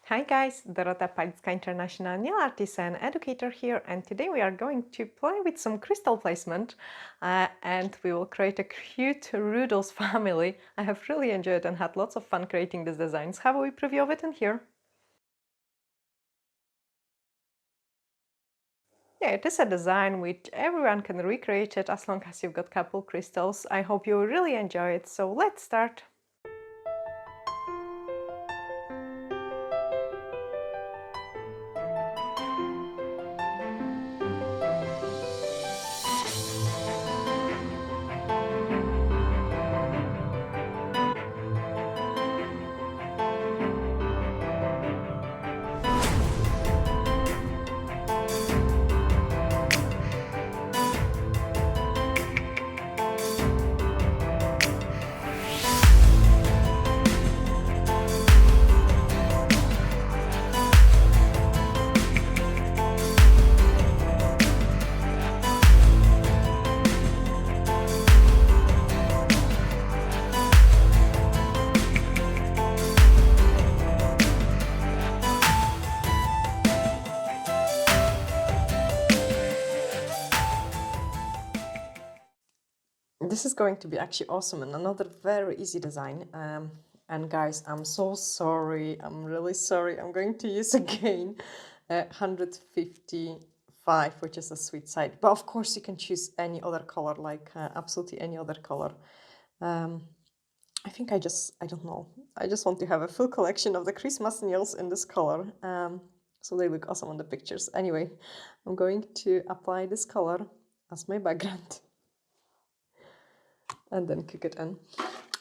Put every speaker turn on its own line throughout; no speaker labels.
Hi guys, Dorota, Palicka International Nail Artist and Educator here, and today we are going to play with some crystal placement and we will create a cute Rudolph family. I have really enjoyed and had lots of fun creating these designs. Have a wee preview of it in here. Yeah, it is a design which everyone can recreate it as long as you've got couple crystals. I hope you will really enjoy it, so let's start. This is going to be actually awesome and another very easy design. And guys, I'm so sorry. I'm really sorry. I'm going to use again 155, which is a sweet side. But of course, you can choose any other color, like absolutely any other color. I think I don't know. I just want to have a full collection of the Christmas nails in this color. So they look awesome on the pictures. Anyway, I'm going to apply this color as my background. And then cook it in.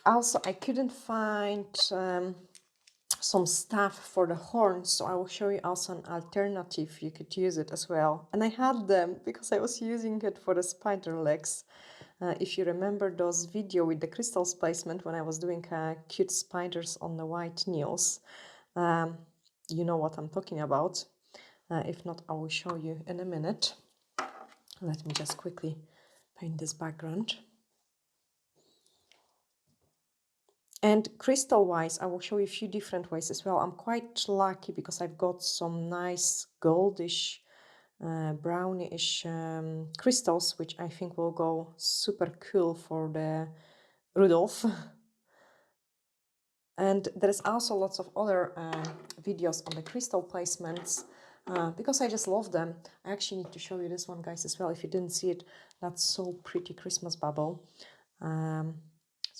Also, I couldn't find some stuff for the horns, so I will show you also an alternative. You could use it as well. And I had them because I was using it for the spider legs. If you remember those video with the crystals placement when I was doing cute spiders on the white nails, you know what I'm talking about. If not, I will show you in a minute. Let me just quickly paint this background. And crystal-wise, I will show you a few different ways as well. I'm quite lucky because I've got some nice goldish, brownish crystals, which I think will go super cool for the Rudolph. And there's also lots of other videos on the crystal placements because I just love them. I actually need to show you this one, guys, as well. If you didn't see it, that's so pretty Christmas bubble.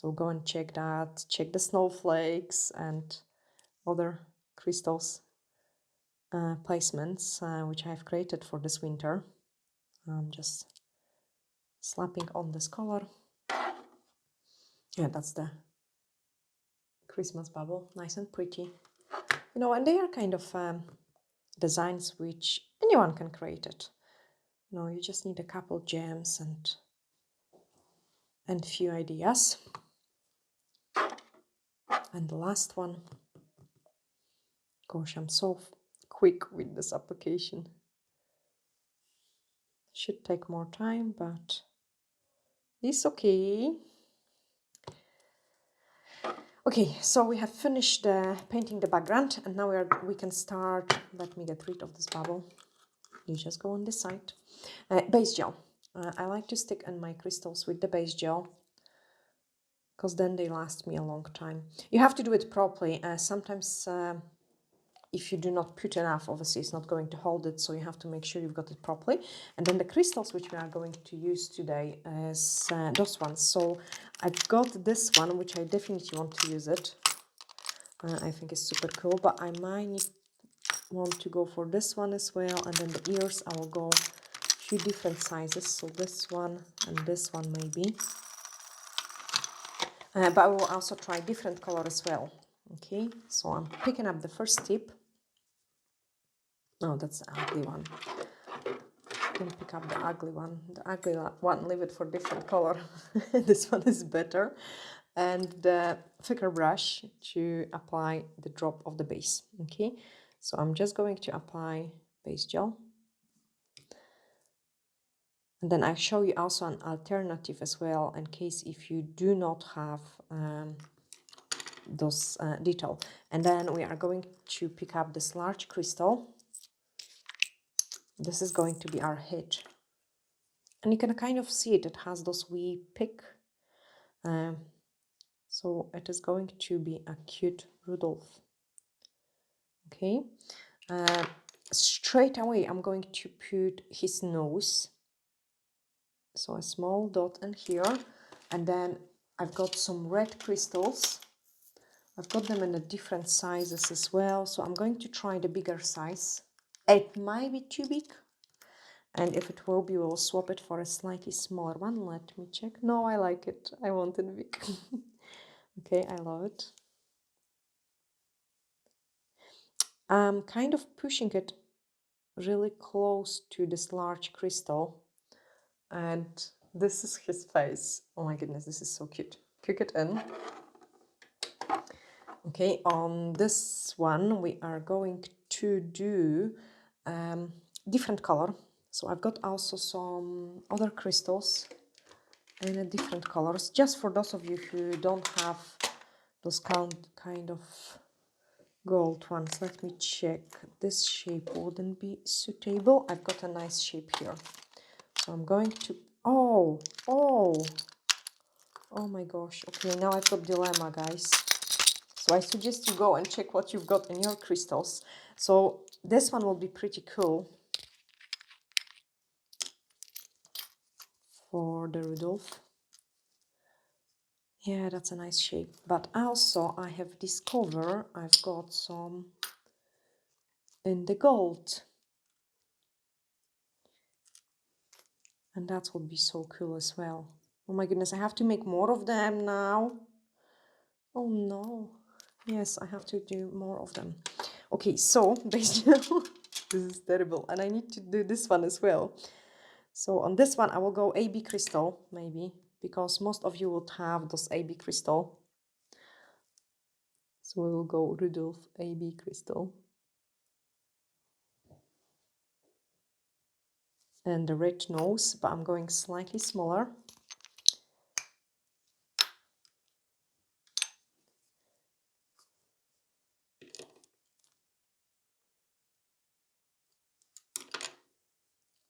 So go and check that, check the snowflakes and other crystals placements which I've created for this winter. I'm just slapping on this color. Yeah, that's the Christmas bubble, nice and pretty. You know, and they are kind of designs which anyone can create it. You know, you just need a couple gems and few ideas. And the last one, gosh, I'm so quick with this application. Should take more time, but it's okay. Okay, so we have finished painting the background, and now we can start. Let me get rid of this bubble. You just go on this side. Base gel. I like to stick in my crystals with the base gel because then they last me a long time. You have to do it properly. Sometimes if you do not put enough, obviously it's not going to hold it, so you have to make sure you've got it properly. And then the crystals which we are going to use today is those ones. So I've got this one, which I definitely want to use it. I think it's super cool, but I might want to go for this one as well. And then the ears, I will go a few different sizes. So this one and this one maybe. But I will also try different color as well. Okay, so I'm picking up the first tip. Oh, that's the ugly one. Can pick up the ugly one. The ugly one, leave it for different color. This one is better. And the thicker brush to apply the drop of the base. Okay, so I'm just going to apply base gel. And then I show you also an alternative as well, in case if you do not have those detail. And then we are going to pick up this large crystal. This is going to be our head. And you can kind of see it. It has those wee pick. So it is going to be a cute Rudolph. Okay. Straight away, I'm going to put his nose. So a small dot in here. And then I've got some red crystals. I've got them in the different sizes as well. So I'm going to try the bigger size. It might be too big. And if it will be, we'll swap it for a slightly smaller one. Let me check. No, I like it. I want it big. Okay, I love it. I'm kind of pushing it really close to this large crystal. And this is his face. Oh my goodness, this is so cute. Kick it in. Okay, on this one, we are going to do different color. So I've got also some other crystals in a different colors, just for those of you who don't have those kind of gold ones. Let me check. This shape wouldn't be suitable. I've got a nice shape here. So I'm going to, oh my gosh. Okay, now I've got dilemma, guys. So I suggest you go and check what you've got in your crystals. So this one will be pretty cool for the Rudolph. Yeah, that's a nice shape. But also I have discovered I've got some in the gold. And that would be so cool as well. Oh my goodness, I have to make more of them now. Oh no. Yes, I have to do more of them. Okay, so basically, this is terrible. And I need to do this one as well. So on this one, I will go AB crystal, maybe, because most of you would have those AB crystal. So we will go Rudolph AB crystal. And the red nose, but I'm going slightly smaller.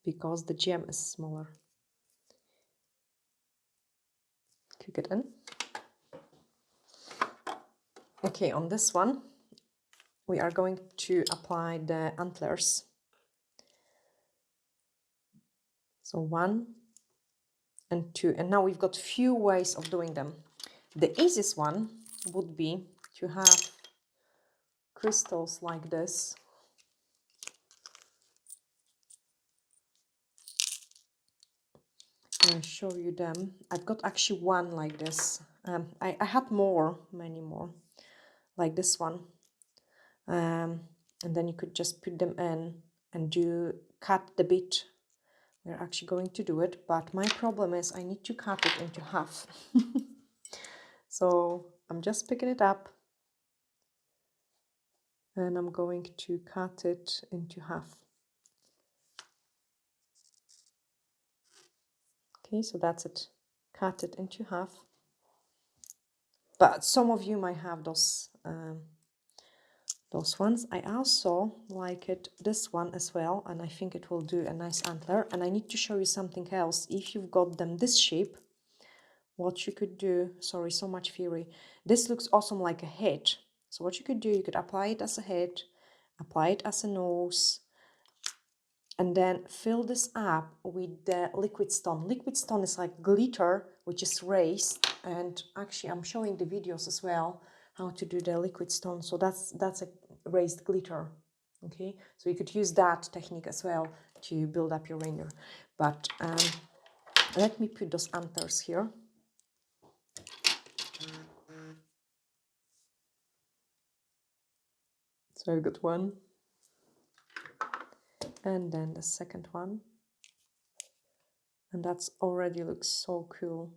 Because the gem is smaller. Cook it in. Okay, on this one, we are going to apply the antlers. So 1 and 2. And now we've got few ways of doing them. The easiest one would be to have crystals like this. I'll show you them. I've got actually one like this. I had many more, like this one. And then you could just put them in and cut the bit. We're actually going to do it, but my problem is I need to cut it into half. So I'm just picking it up and I'm going to cut it into half. Okay, so that's it. Cut it into half. But some of you might have those ones. I also like this one as well, and I think it will do a nice antler. And I need to show you something else. If you've got them this shape, what you could do, sorry, so much theory. This looks awesome like a head. So what you could do, you could apply it as a head, apply it as a nose, and then fill this up with the liquid stone. Liquid stone is like glitter, which is raised. And actually, I'm showing the videos as well, how to do the liquid stone. So that's a raised glitter. Okay, so you could use that technique as well to build up your reindeer. But let me put those antlers here. So I've got one. And then the second one. And that's already looks so cool.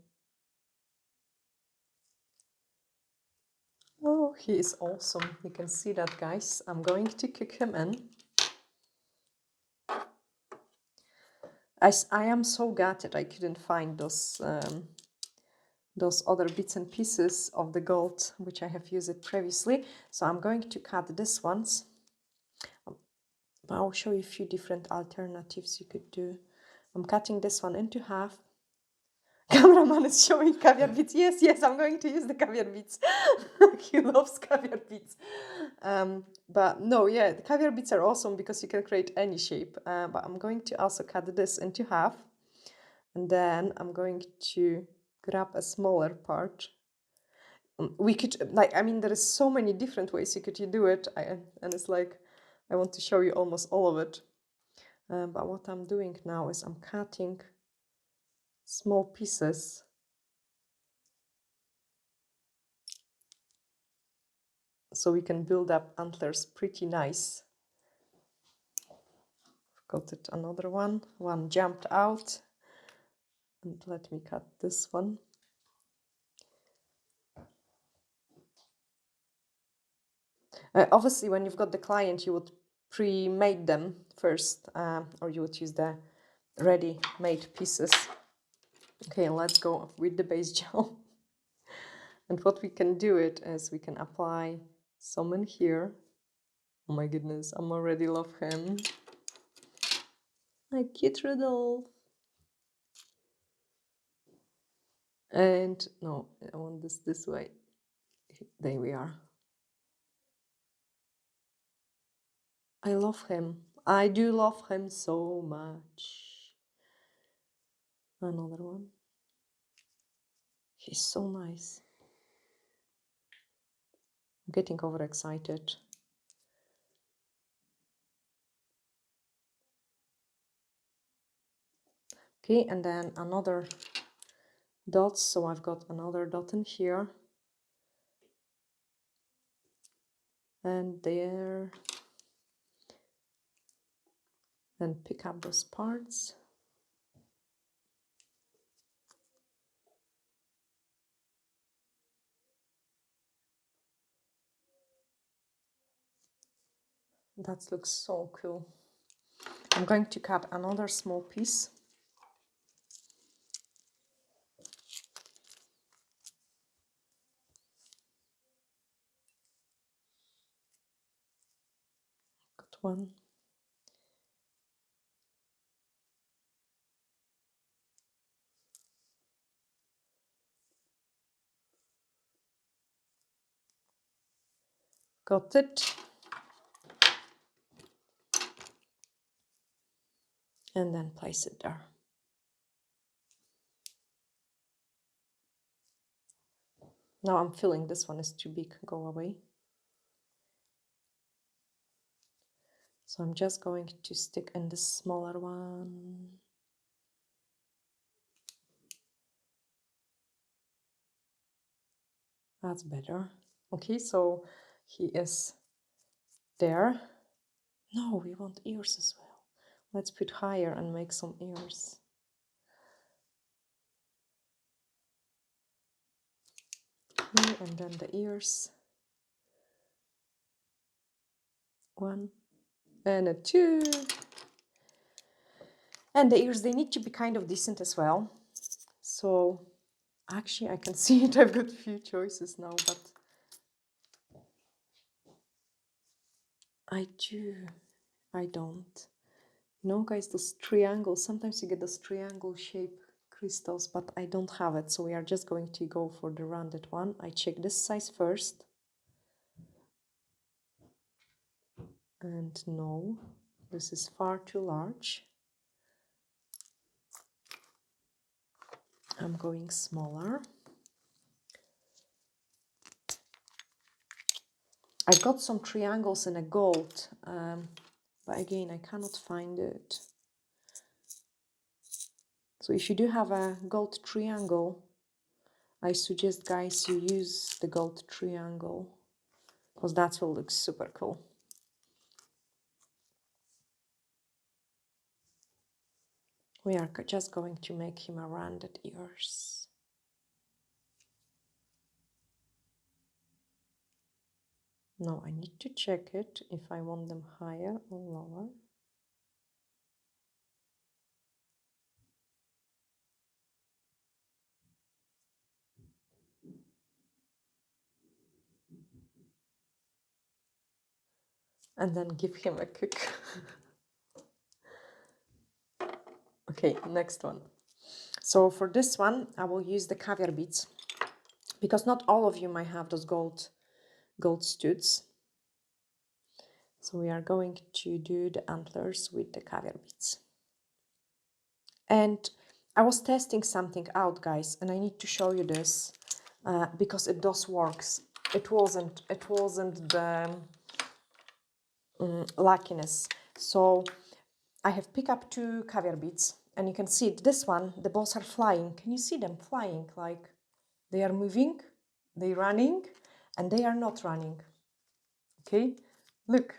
Oh, he is awesome. You can see that, guys. I'm going to kick him in. I am so gutted I couldn't find those those other bits and pieces of the gold which I have used previously. So I'm going to cut these ones. I'll show you a few different alternatives you could do. I'm cutting this one into half. Cameraman is showing caviar beads. Yes, yes, I'm going to use the caviar beads. He loves caviar beads. But no, yeah, the caviar beads are awesome because you can create any shape. But I'm going to also cut this into half. And then I'm going to grab a smaller part. We could, like, I mean, there is so many different ways you could do it. And it's like, I want to show you almost all of it. But what I'm doing now is I'm cutting small pieces. So we can build up antlers pretty nice. Got it, another one. One jumped out. And let me cut this one. Obviously, when you've got the client, you would pre-made them first, or you would use the ready-made pieces. Okay, let's go with the base gel. And what we can do it is we can apply some in here. Oh my goodness, I'm already love him. My cute Rudolph. And no, I want this way. There we are. I love him. I do love him so much. Another one. He's so nice. I'm getting overexcited. Okay, and then another dot. So I've got another dot in here. And there. And pick up those parts. That looks so cool. I'm going to cut another small piece. Got one. Got it. And then place it there. Now I'm feeling this one is too big. Go away. So I'm just going to stick in the smaller one. That's better. Okay, so he is there. No, we want ears as well. Let's put higher and make some ears. Okay, and then the ears. One and a two. And the ears, they need to be kind of decent as well. So actually I can see it. I've got a few choices now, but I don't. You know, guys, those triangles, sometimes you get those triangle shape crystals, but I don't have it. So we are just going to go for the rounded one. I check this size first. And no, this is far too large. I'm going smaller. I got some triangles in a gold, but again, I cannot find it. So if you do have a gold triangle, I suggest, guys, you use the gold triangle because that will look super cool. We are just going to make him a rounded ears. Now I need to check it if I want them higher or lower. and then give him a cook. Okay, next one. So for this one, I will use the caviar beads, because not all of you might have those gold studs. So we are going to do the antlers with the caviar beads. And I was testing something out, guys, and I need to show you this because it does works. It wasn't the luckiness. So I have picked up 2 caviar beads, and you can see it. This one, the balls are flying. Can you see them flying? Like they are moving, they running, and they are not running. Okay, look,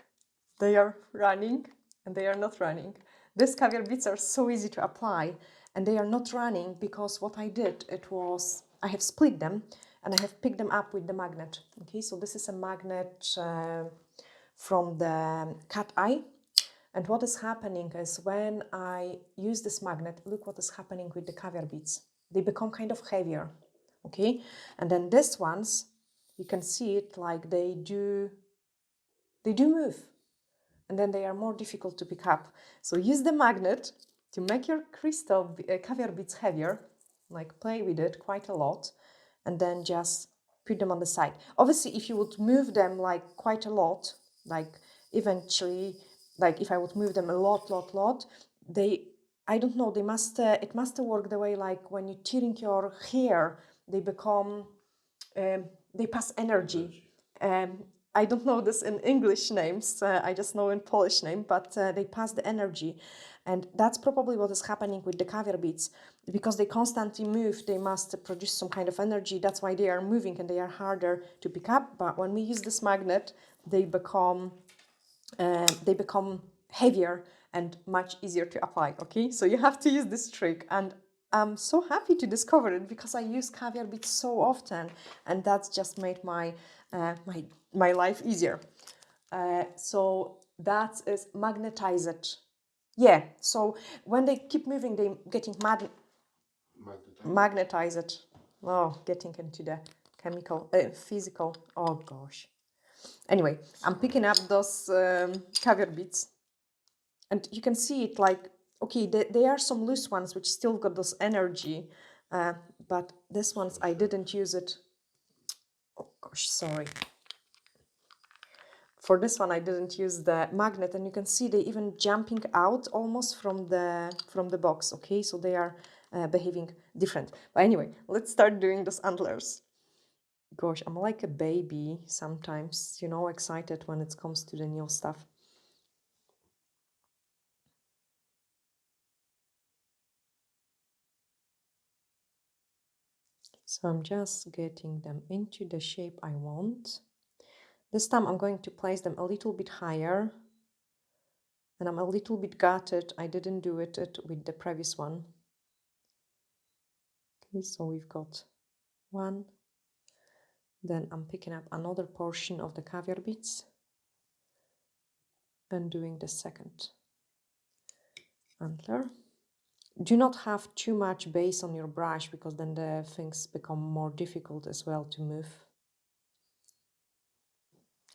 they are running and they are not running. These caviar beads are so easy to apply, and they are not running because what I did, it was, I have split them and I have picked them up with the magnet. Okay, so this is a magnet from the cat eye. And what is happening is when I use this magnet, look what is happening with the caviar beads. They become kind of heavier, okay? And then these ones, you can see it like they do move. And then they are more difficult to pick up. So use the magnet to make your crystal caviar beads heavier, like play with it quite a lot, and then just put them on the side. Obviously, if you would move them like quite a lot, like eventually, like if I would move them a lot, they, I don't know, they must, it must work the way like when you're tearing your hair, they become, they pass energy. I don't know this in English names, I just know in Polish name, but they pass the energy. And that's probably what is happening with the caviar beads. Because they constantly move, they must produce some kind of energy. That's why they are moving and they are harder to pick up. But when we use this magnet, they become heavier and much easier to apply, okay? So you have to use this trick, and I'm so happy to discover it because I use caviar beads so often, and that's just made my my life easier. So that is magnetize it. Yeah, so when they keep moving, they getting magnetize it. Oh, getting into the chemical, physical. Oh gosh. Anyway, I'm picking up those caviar beads, and you can see it like, okay, there are some loose ones which still got this energy, but this ones I didn't use it. Oh gosh, sorry. For this one I didn't use the magnet, and you can see they even jumping out almost from the box. Okay, so they are behaving different. But anyway, let's start doing those antlers. Gosh, I'm like a baby sometimes, you know, excited when it comes to the new stuff. So I'm just getting them into the shape I want. This time I'm going to place them a little bit higher, and I'm a little bit gutted I didn't do it with the previous one. Okay, so we've got one. Then I'm picking up another portion of the caviar beads and doing the second antler. Do not have too much base on your brush because then the things become more difficult as well to move.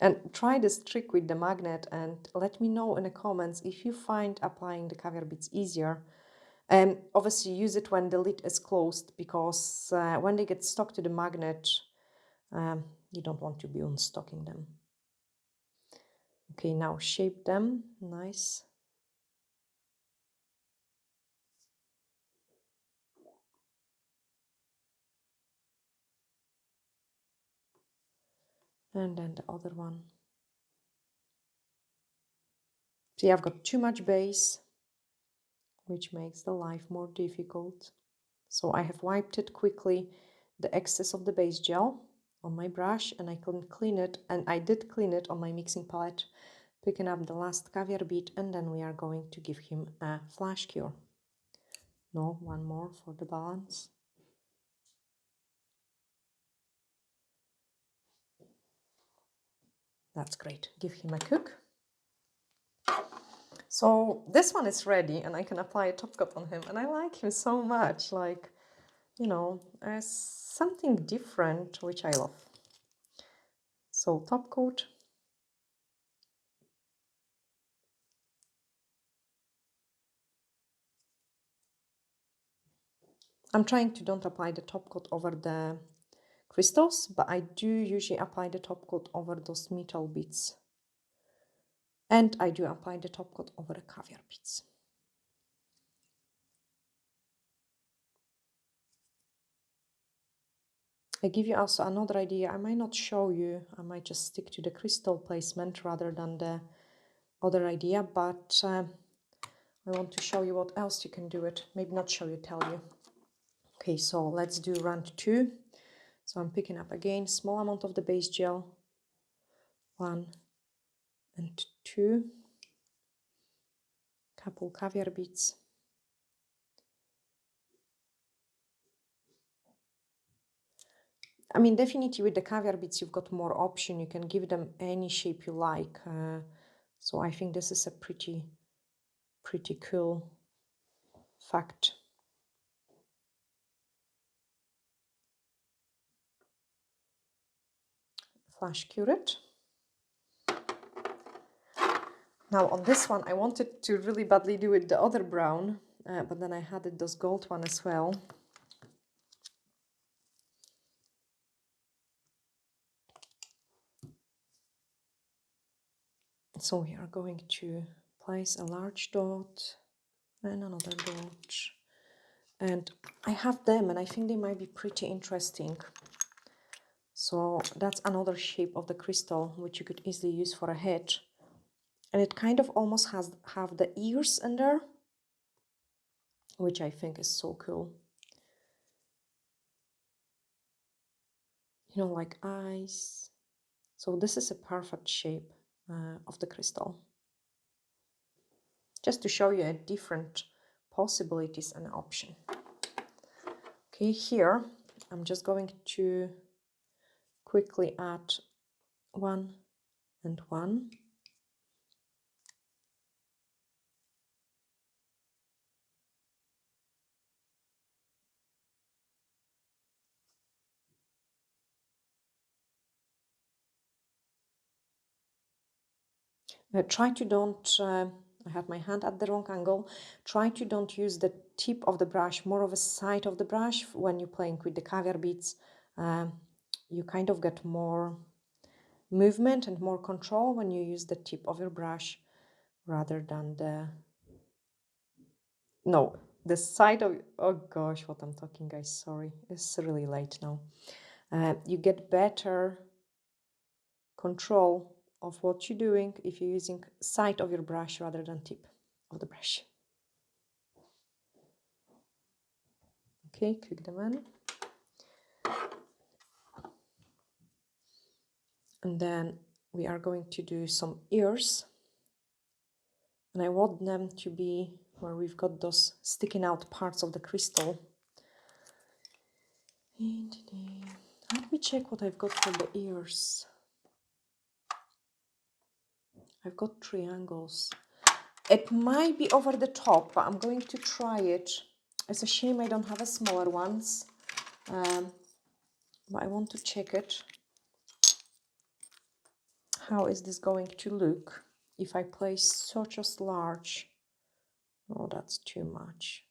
And try this trick with the magnet and let me know in the comments if you find applying the caviar beads easier. And obviously use it when the lid is closed, because when they get stuck to the magnet, you don't want to be unstocking them. Okay, now shape them nice. And then the other one. See, I've got too much base, which makes the life more difficult. So I have wiped it quickly, the excess of the base gel on my brush, and I can clean it, and I did clean it on my mixing palette, picking up the last caviar bead, and then we are going to give him a flash cure. No, one more for the balance. That's great. Give him a cook. So this one is ready, and I can apply a top coat on him, and I like him so much. Like, you know, there's something different, which I love. So top coat. I'm trying to don't apply the top coat over the crystals, but I do usually apply the top coat over those metal bits. And I do apply the top coat over the caviar bits. I give you also another idea. I might not show you. I might just stick to the crystal placement rather than the other idea, but I want to show you what else you can do it. Maybe not show you, tell you. Okay, so let's do round 2. So I'm picking up again small amount of the base gel. 1 and 2. Couple caviar beads. I mean, definitely with the caviar beads, you've got more option. You can give them any shape you like. So I think this is a pretty cool fact. Flash cure it. Now on this one, I wanted to really badly do it the other brown, but then I had it this gold one as well. So we are going to place a large dot and another dot. And I have them and I think they might be pretty interesting. So that's another shape of the crystal which you could easily use for a head. And it kind of almost have the ears in there, which I think is so cool. You know, like eyes. So this is a perfect shape of the crystal. Just to show you a different possibilities and option. Okay, here I'm just going to quickly add 1 and 1. Try to don't, I have my hand at the wrong angle, try to don't use the tip of the brush, more of a side of the brush when you're playing with the caviar beads. You kind of get more movement and more control when you use the tip of your brush rather than the side of, oh gosh, what I'm talking, guys, sorry, it's really late now. You get better control of what you're doing if you're using side of your brush rather than tip of the brush. Okay, click them in. And then we are going to do some ears. And I want them to be where we've got those sticking out parts of the crystal. Let me check what I've got for the ears. I've got triangles. It might be over the top, but I'm going to try it. It's a shame I don't have a smaller ones, but I want to check it. How is this going to look if I place such a large? Oh, that's too much.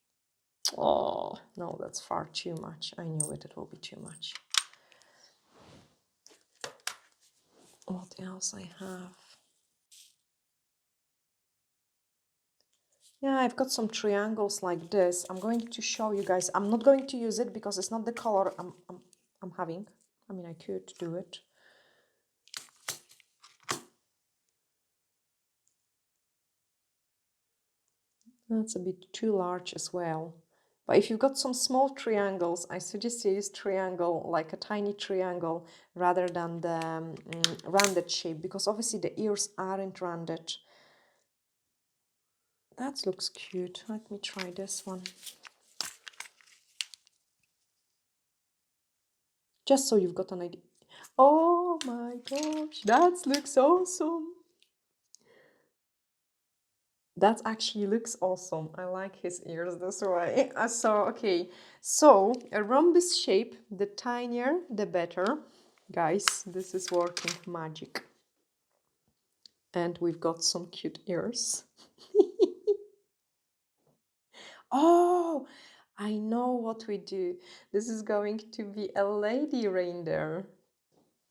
Oh, no, that's far too much. I knew it will be too much. What else I have? Yeah, I've got some triangles like this. I'm going to show you guys. I'm not going to use it because it's not the color I'm having. I mean, I could do it. That's a bit too large as well. But if you've got some small triangles, I suggest you use triangle, like a tiny triangle, rather than the rounded shape, because obviously the ears aren't rounded. That looks cute. Let me try this one. Just so you've got an idea. Oh my gosh, that looks awesome. That actually looks awesome. I like his ears this way. Okay, so a rhombus shape, the tinier, the better. Guys, this is working magic. And we've got some cute ears. Oh, I know what we do. This is going to be a lady reindeer.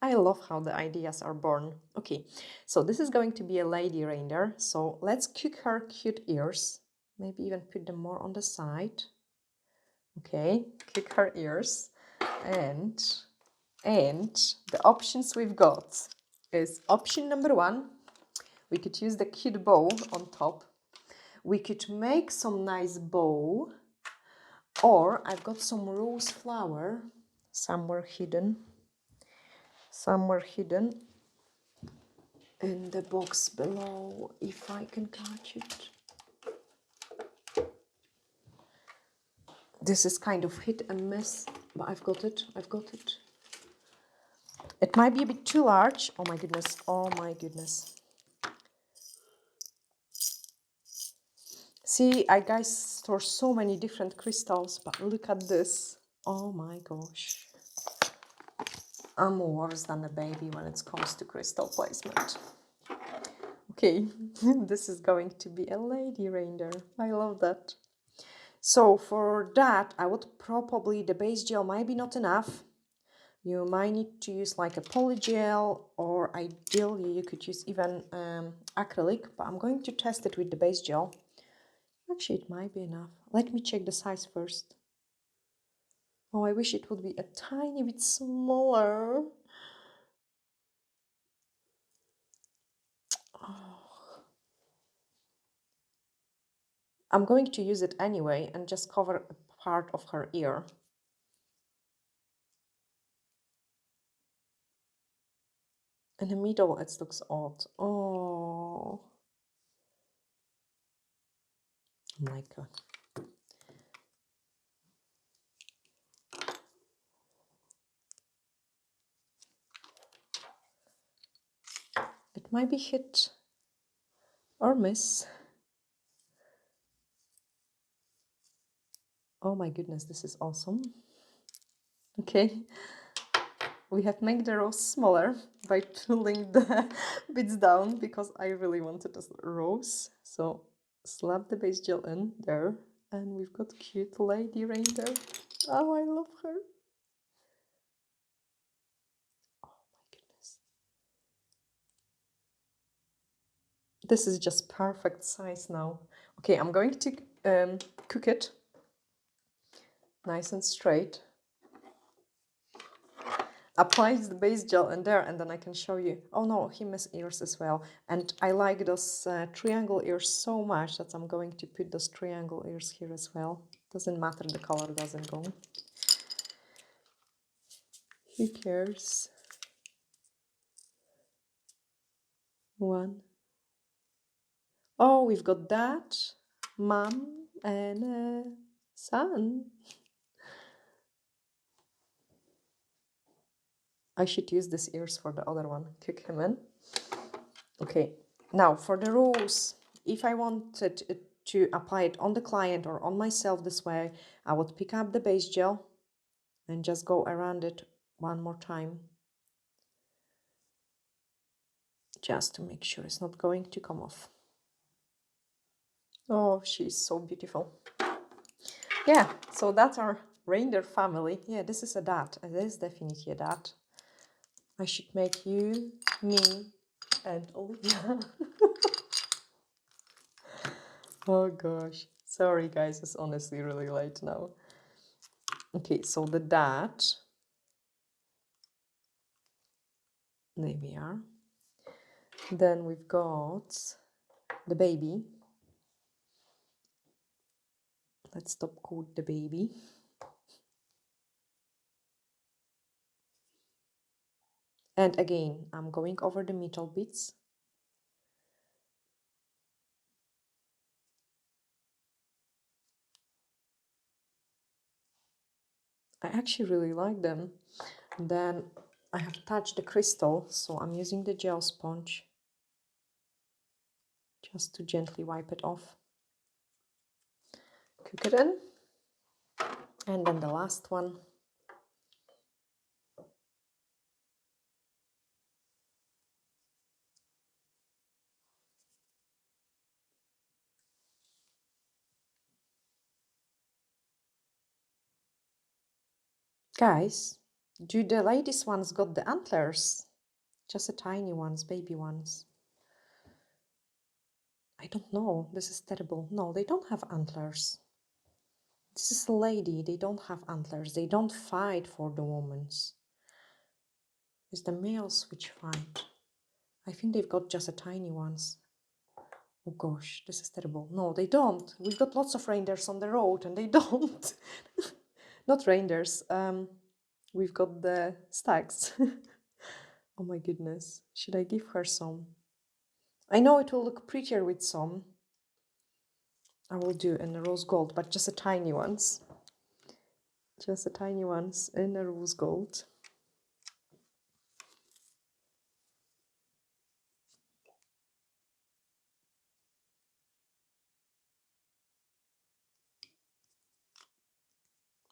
I love how the ideas are born. Okay, so this is going to be a lady reindeer. So let's cook her cute ears. Maybe even put them more on the side. Okay, cook her ears. And the options we've got is option number 1. We could use the cute bow on top. We could make some nice bow. Or I've got some rose flower somewhere hidden in the box below, if I can catch it. This is kind of hit and miss, but I've got it. It might be a bit too large. Oh my goodness. See, I guys store so many different crystals, but look at this. Oh my gosh. I'm worse than a baby when it comes to crystal placement. Okay, this is going to be a lady reindeer. I love that. So for that, I would probably, the base gel might be not enough. You might need to use like a poly gel, or ideally you could use even acrylic, but I'm going to test it with the base gel. Actually, it might be enough. Let me check the size first. Oh, I wish it would be a tiny bit smaller. Oh. I'm going to use it anyway and just cover a part of her ear. In the middle, it looks odd. Oh my god. It might be hit or miss. Oh my goodness, this is awesome. Okay, we have made the rose smaller by pulling the bits down because I really wanted a rose. So slap the base gel in there, and we've got cute lady reindeer. Oh, I love her. Oh my goodness. This is just perfect size now. Okay, I'm going to cook it nice and straight. Apply the base gel in there, and then I can show you. Oh no, he missed ears as well. And I like those triangle ears so much that I'm going to put those triangle ears here as well. Doesn't matter, the color doesn't go. Who cares? One. Oh, we've got that, mom, and son. I should use these ears for the other one. Kick him in. Okay, now for the rose, if I wanted to apply it on the client or on myself this way, I would pick up the base gel and just go around it one more time. Just to make sure it's not going to come off. Oh, she's so beautiful. Yeah, so that's our reindeer family. Yeah, this is a dad. It is definitely a dad. I should make you, me, and Olivia. Oh gosh. Sorry guys, it's honestly really late now. Okay, so the dad. There we are. Then we've got the baby. Let's stop code the baby. And again, I'm going over the metal bits. I actually really like them. And then I have touched the crystal, so I'm using the gel sponge just to gently wipe it off. Cook it in. And then the last one. Guys, do the ladies ones got the antlers? Just the tiny ones, baby ones. I don't know. This is terrible. No, they don't have antlers. This is a lady. They don't have antlers. They don't fight for the women's. It's the males which fight. I think they've got just the tiny ones. Oh gosh, this is terrible. No, they don't. We've got lots of reindeers on the road and they don't. Not reindeers. We've got the stags. Oh my goodness. Should I give her some? I know it will look prettier with some. I will do in the rose gold, but just the tiny ones. Just the tiny ones in the rose gold.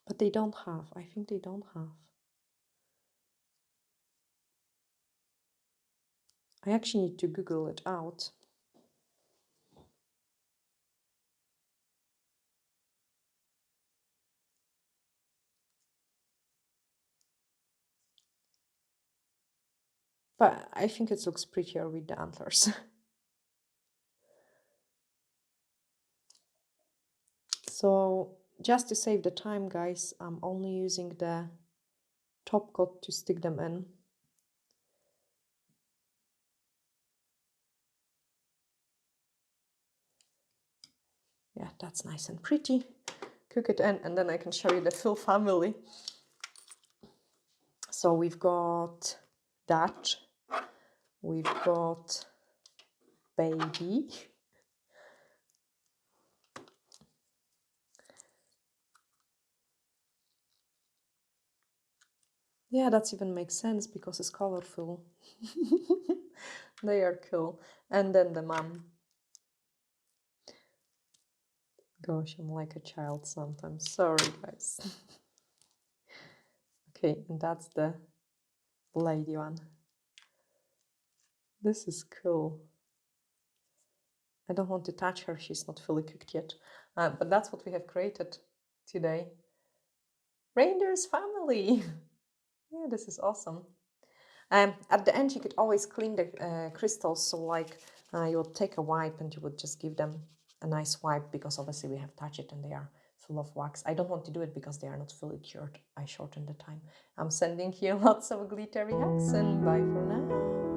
But they don't have. I think they don't have. I actually need to Google it out. But I think it looks prettier with the antlers. So just to save the time, guys, I'm only using the top coat to stick them in. Yeah, that's nice and pretty. Cook it in and then I can show you the full family. So we've got that. We've got baby. Yeah, that even makes sense because it's colorful. They are cool. And then the mom. Gosh, I'm like a child sometimes. Sorry, guys. Okay, and that's the lady one. This is cool. I don't want to touch her. She's not fully cooked yet. But that's what we have created today. Reindeer's family. Yeah, this is awesome. At the end, you could always clean the crystals. So like you would take a wipe and you would just give them a nice wipe because obviously we have touched it and they are full of wax. I don't want to do it because they are not fully cured. I shortened the time. I'm sending you lots of glittery hugs and bye for now.